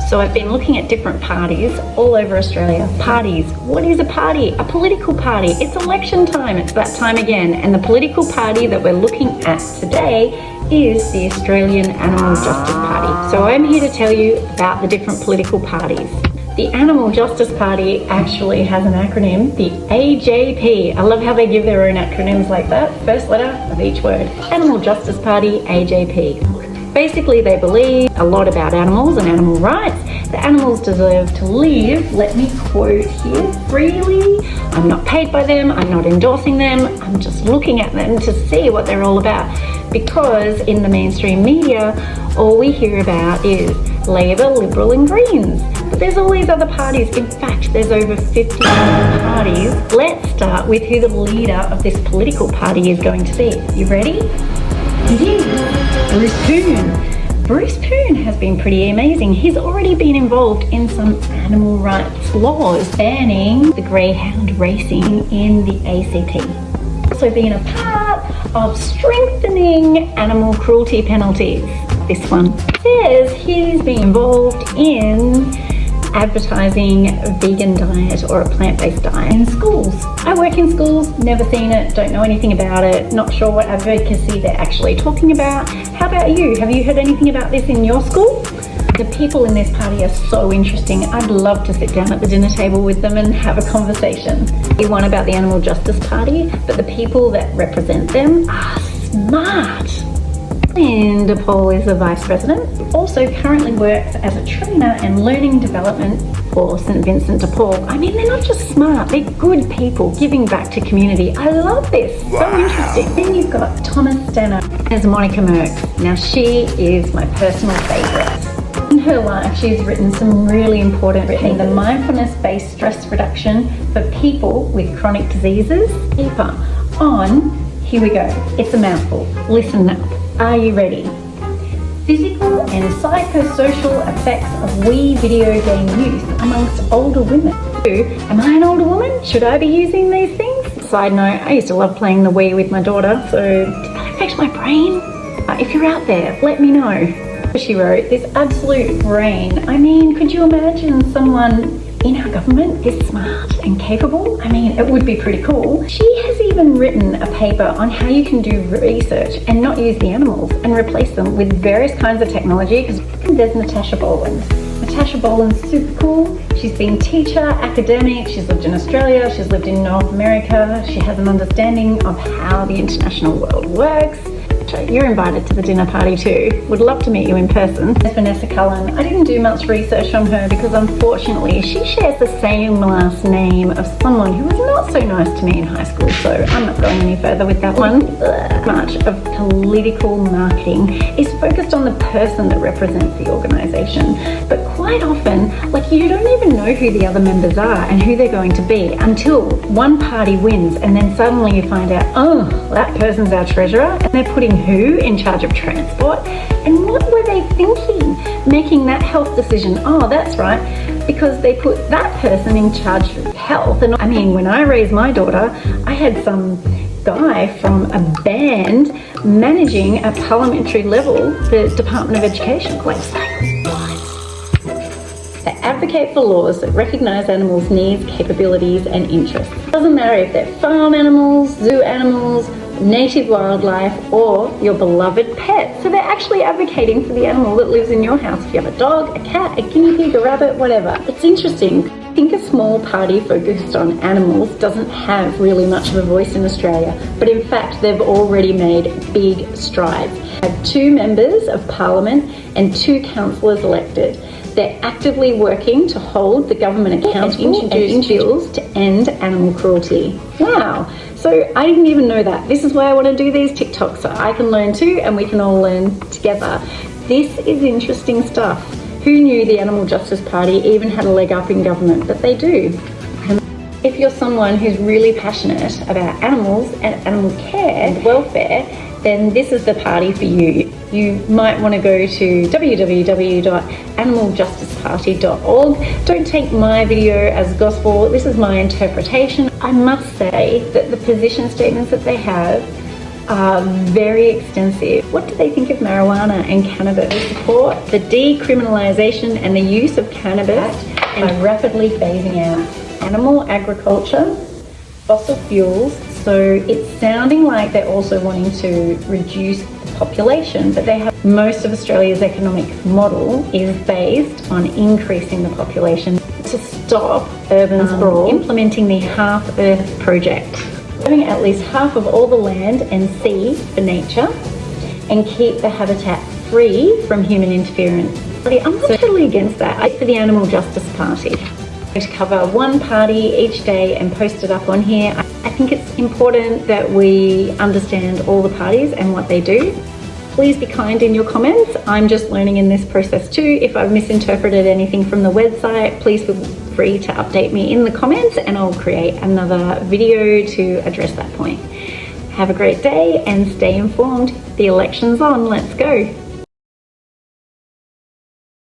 So I've been looking at different parties all over Australia. Parties. What is a party? A political party. It's election time. It's that time again. And the political party that we're looking at today is the Australian Animal Justice Party. So I'm here to tell you about the different political parties. The Animal Justice Party actually has an acronym, the AJP. I love how they give their own acronyms like that. First letter of each word. Animal Justice Party, AJP. Basically, they believe a lot about animals and animal rights. The animals deserve to live, let me quote here, freely. I'm not paid by them, I'm not endorsing them, I'm just looking at them to see what they're all about. Because in the mainstream media, all we hear about is Labor, Liberal and Greens. But there's all these other parties. In fact, there's over 50 parties. Let's start with who the leader of this political party is going to be. You ready? It is Bruce Poon. Bruce Poon has been pretty amazing. He's already been involved in some animal rights laws, banning the greyhound racing in the ACT. Also been a part of strengthening animal cruelty penalties. This one says he's been involved in advertising a vegan diet or a plant-based diet in schools. I work in schools, never seen it, don't know anything about it, not sure what advocacy they're actually talking about. How about you? Have you heard anything about this in your school? The people in this party are so interesting. I'd love to sit down at the dinner table with them and have a conversation. You want about the Animal Justice Party, but the people that represent them are smart. Linda Paul is the Vice President, also currently works as a trainer and learning development for St Vincent de Paul. I mean, they're not just smart, they're good people giving back to community. I love this, so interesting. Then you've got Thomas Stanner as Monica Merckx. Now she is my personal favourite. In her life, she's written some really important things. The mindfulness-based stress reduction for people with chronic diseases. Deeper on, here we go, it's a mouthful, listen up. Are you ready? Physical and psychosocial effects of Wii video game use amongst older women. Am I an older woman? Should I be using these things? Side note, I used to love playing the Wii with my daughter, so did that affect my brain? If you're out there, let me know. She wrote, this absolute brain. I mean, could you imagine someone in our government is smart and capable? I mean, it would be pretty cool. She has even written a paper on how you can do research and not use the animals and replace them with various kinds of technology. Because there's Natasha Boland. Natasha Boland's super cool. She's been teacher, academic, she's lived in Australia, she's lived in North America. She has an understanding of how the international world works. You're invited to the dinner party too. Would love to meet you in person. There's Vanessa Cullen. I didn't do much research on her because unfortunately she shares the same last name of someone who was not so nice to me in high school, so I'm not going any further with that one. Much of political marketing is focused on the person that represents the organisation, but quite often, like, you don't even know who the other members are and who they're going to be until one party wins, and then suddenly you find out, oh, that person's our treasurer, and they're putting who in charge of transport, and what were they thinking making that health decision? Oh, that's right, because they put that person in charge of health. And I mean, when I raised my daughter, I had some guy from a band managing at parliamentary level the Department of Education. Like, they advocate for laws that recognise animals' needs, capabilities and interests. It doesn't matter if they're farm animals, zoo animals, native wildlife or your beloved pet. So they're actually advocating for the animal that lives in your house. If you have a dog, a cat, a guinea pig, a rabbit, whatever. It's interesting. I think a small party focused on animals doesn't have really much of a voice in Australia, but in fact they've already made big strides. They have 2 members of parliament and 2 councillors elected. They're actively working to hold the government accountable and introduce bills to end animal cruelty. Wow. So I didn't even know that. This is why I want to do these TikToks, so I can learn too and we can all learn together. This is interesting stuff. Who knew the Animal Justice Party even had a leg up in government? But they do. If you're someone who's really passionate about animals and animal care and welfare, then this is the party for you. You might want to go to www.animaljusticeparty.org. Don't take my video as gospel. This is my interpretation. I must say that the position statements that they have are very extensive. What do they think of marijuana and cannabis? They support the decriminalisation and the use of cannabis and rapidly phasing out animal agriculture, fossil fuels. So it's sounding like they're also wanting to reduce the population, but they have most of Australia's economic model is based on increasing the population to stop urban sprawl, implementing the Half Earth project, having at least half of all the land and sea for nature, and keep the habitat free from human interference. I'm not totally against that. I'm for the Animal Justice Party. To cover one party each day and post it up on here. I think it's important that we understand all the parties and what they do. Please be kind in your comments. I'm just learning in this process too. If I've misinterpreted anything from the website, please feel free to update me in the comments and I'll create another video to address that point. Have a great day and stay informed. The election's on, let's go.